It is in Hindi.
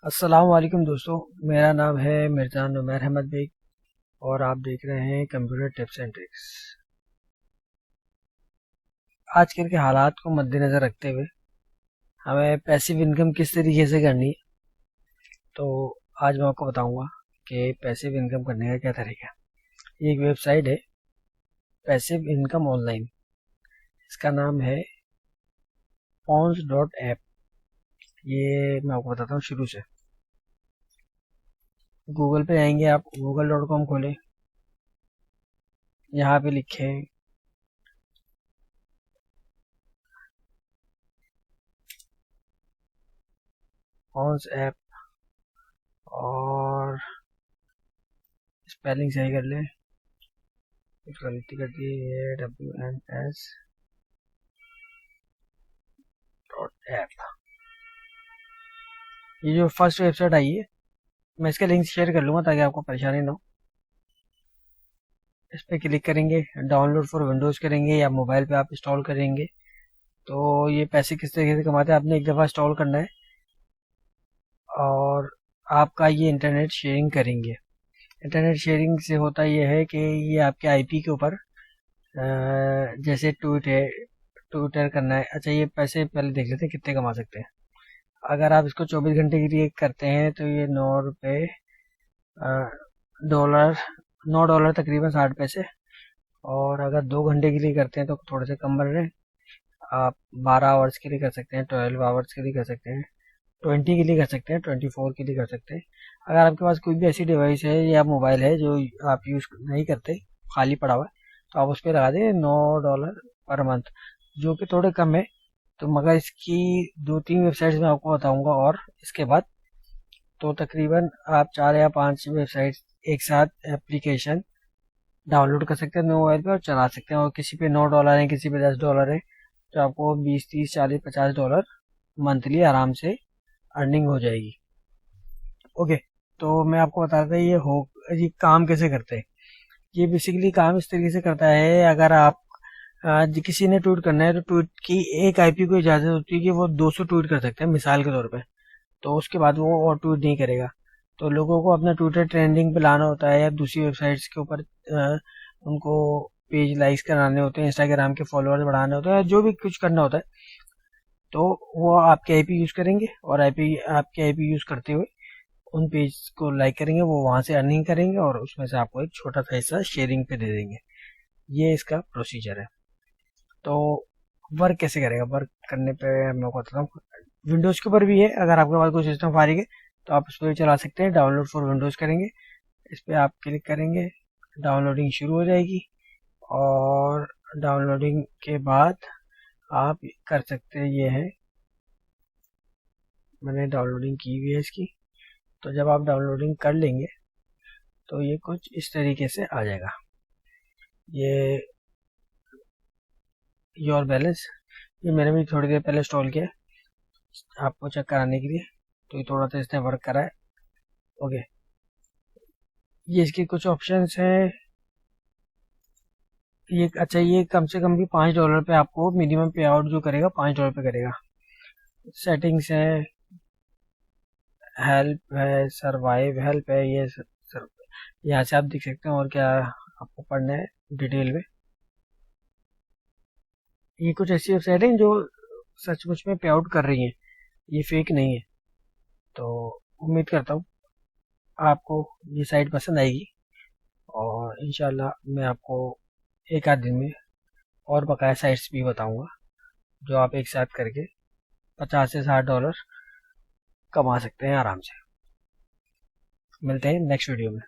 अस्सलाम वालेकुम दोस्तों। मेरा नाम है मिर्ज़ा नुमैर अहमद बेग और आप देख रहे हैं कंप्यूटर टिप्स एंड ट्रिक्स। आजकल के हालात को मद्देनज़र रखते हुए हमें पैसिव इनकम किस तरीके से करनी है, तो आज मैं आपको बताऊंगा कि पैसिव इनकम करने का क्या तरीका है। ये एक वेबसाइट है, पैसिव इनकम ऑनलाइन। इसका नाम है pawns.app। ये मैं आपको बताता हूँ शुरू से। गूगल पे आएंगे, आप google.com खोलें। यहाँ पे लिखें पॉन्स ऐप और स्पेलिंग सही कर लें, कुछ गलती कर दी है, WNS.app। ये जो फर्स्ट वेबसाइट आई है, मैं इसका लिंक शेयर कर लूँगा ताकि आपको परेशानी ना हो। इस पर क्लिक करेंगे, डाउनलोड फॉर विंडोज़ करेंगे या मोबाइल पे आप इंस्टॉल करेंगे। तो ये पैसे किस तरीके से कमाते हैं, आपने एक दफ़ा इंस्टॉल करना है और आपका ये इंटरनेट शेयरिंग करेंगे। इंटरनेट शेयरिंग से होता ये है कि ये आपके आईपी के ऊपर जैसे ट्विटर करना है। अच्छा, ये पैसे पहले देख लेते हैं कितने कमा सकते हैं। अगर आप इसको 24 घंटे के लिए करते हैं तो ये डॉलर 9 डॉलर तकरीबन 60 पैसे। और अगर 2 घंटे के लिए करते हैं तो थोड़े से कम बन रहे हैं। आप 12 आवर्स के लिए कर सकते हैं, 12 आवर्स के लिए कर सकते हैं, 20 के लिए कर सकते हैं, 24 के लिए कर सकते हैं। अगर आपके पास कोई भी ऐसी डिवाइस है या मोबाइल है जो आप यूज़ नहीं करते, खाली पड़ा हुआ है, तो आप उस पर लगा दें $9 पर मंथ, जो कि थोड़े कम है। तो मगर इसकी 2-3 वेबसाइट्स मैं आपको बताऊंगा और इसके बाद तो तकरीबन आप 4 या 5 वेबसाइट्स एक साथ एप्लीकेशन डाउनलोड कर सकते हैं अपने मोबाइल पे और चला सकते हैं। और किसी पे $9 है, किसी पे $10 है, तो आपको 20, 30, 40, $50 मंथली आराम से अर्निंग हो जाएगी। ओके, तो मैं आपको बता रहा था ये काम कैसे करते हैं। ये बेसिकली काम इस तरीके से करता है, अगर आप किसी ने ट्वीट करना है तो ट्वीट की एक आईपी को इजाज़त होती है कि वो 200 ट्वीट कर सकते हैं मिसाल के तौर पे। तो उसके बाद वो और ट्वीट नहीं करेगा। तो लोगों को अपना ट्विटर ट्रेंडिंग पे लाना होता है या दूसरी वेबसाइट्स के ऊपर उनको पेज लाइक्स कराने होते हैं, इंस्टाग्राम के फॉलोअर्स बढ़ाने होते हैं, जो भी कुछ करना होता है, तो वो आपके आईपी यूज़ करेंगे और आपके आईपी यूज़ करते हुए उन पेज को लाइक करेंगे, वो वहाँ से अर्निंग करेंगे और उसमें से आपको एक छोटा सा हिस्सा शेयरिंग पे दे देंगे। ये इसका प्रोसीजर है। तो वर्क कैसे करेगा, वर्क करने पे मैं आपको बताता हूँ। विंडोज़ के ऊपर भी है, अगर आपके पास कोई सिस्टम फारिग है तो आप इस पर चला सकते हैं। डाउनलोड फॉर विंडोज़ करेंगे, इस पर आप क्लिक करेंगे, डाउनलोडिंग शुरू हो जाएगी और डाउनलोडिंग के बाद आप कर सकते हैं। ये है, मैंने डाउनलोडिंग की हुई है इसकी। तो जब आप डाउनलोडिंग कर लेंगे तो ये कुछ इस तरीके से आ जाएगा। ये योर बैलेंस, ये मैंने भी थोड़ी देर पहले इंस्टॉल किया है आपको चेक कराने के लिए, तो ये थोड़ा सा इसने वर्क करा है। ओके, ये इसके कुछ ऑप्शंस हैं। ये कम से कम भी $5 पे आपको मिनिमम पे आउट जो करेगा $5 पे करेगा। सेटिंग्स है, हेल्प है, सर्वाइव हेल्प है, यहाँ से आप देख सकते हैं और क्या आपको पढ़ना है डिटेल में। ये कुछ ऐसी वेबसाइट हैं जो सचमुच में पे आउट कर रही हैं, ये फेक नहीं है। तो उम्मीद करता हूँ आपको ये साइट पसंद आएगी और इंशाल्लाह मैं आपको एक आध दिन में और बकाया साइट्स भी बताऊंगा जो आप एक साथ करके $50 से $60 कमा सकते हैं आराम से। मिलते हैं नेक्स्ट वीडियो में।